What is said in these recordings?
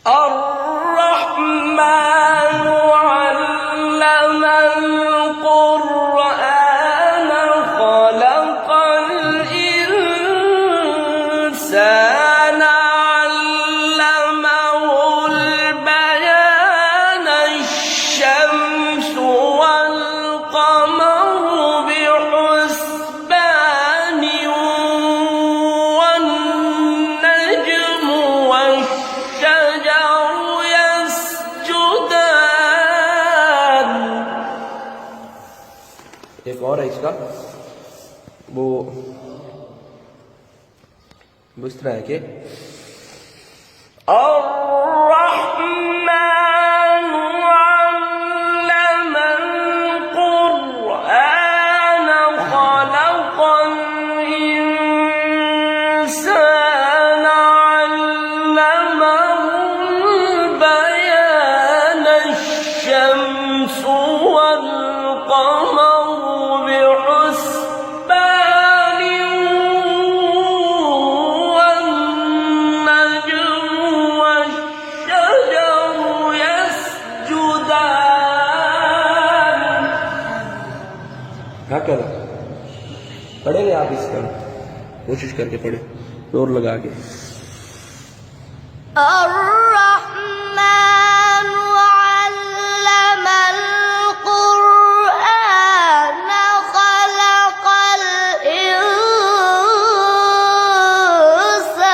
الرحمن علم القرآن خلق الإنسان علمه البيان الشمس والقمر بحسبان والنجم والشجر يسجدان. एक और है इसका, वो इस तरह है कि الرحمن علم القرآن خلق الإنسان علمه البيان الشمس والقمر بحسبان والنجم والشجر يسجدان. هكذا पढ़ेंगे आप इसका, कोशिश करके पढ़े जोर लगा के. الرحمن علم القرآن خلق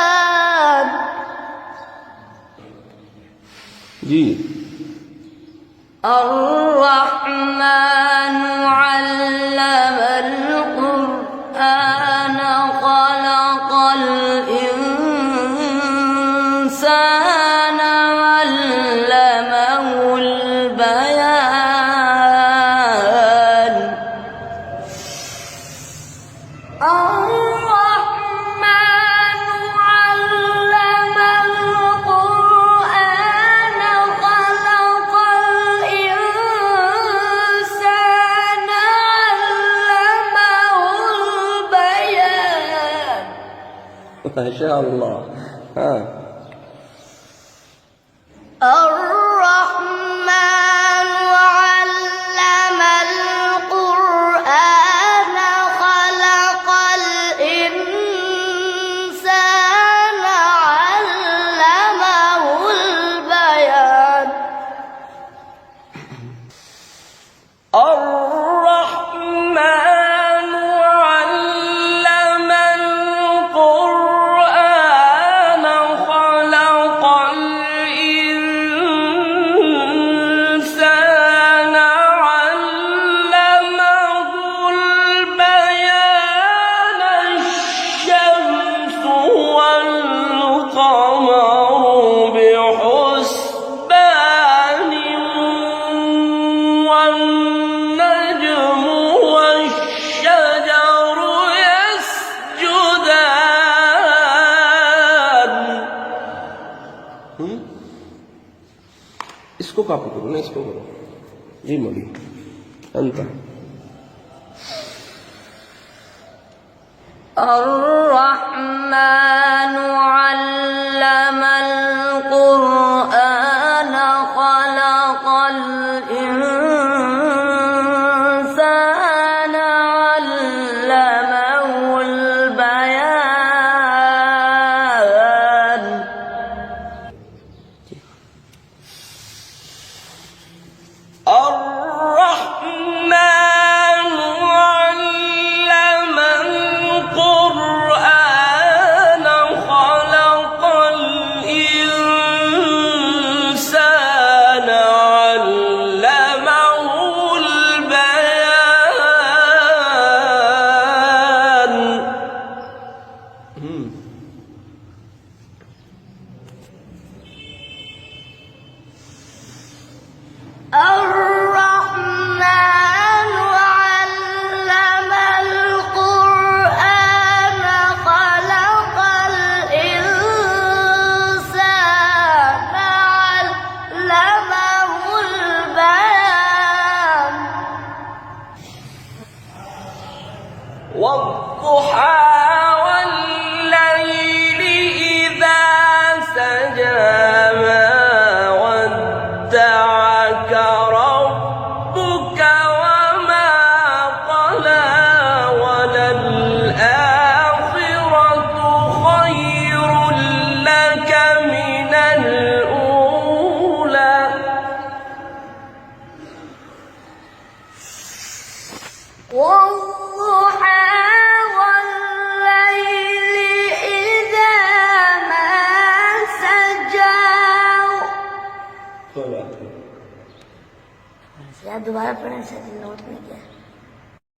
الإنسان. जी الرحمن علم القرآن خلق الإنسان علمه البيان. الرحمن علم القرآن خلق الإنسان علمه البيان. ما شاء الله. الرحمن علم القرآن خلق الإنسان علمه البيان. الرحمن علم القرآن خلق الإنسان علمه البيان الشمس والقمر بحسبان والنجم والشجر يسجدان. इसको कॉपी करो ना, इसको करो जी मौली अंत. الرحمن علم القرآن خلق الإنسان علمه البيان. الرحمن علم القرآن والضحى والليل إذا ما سجى कोई बात नहीं यार दोबारा पढ़ने से नोट नहीं किया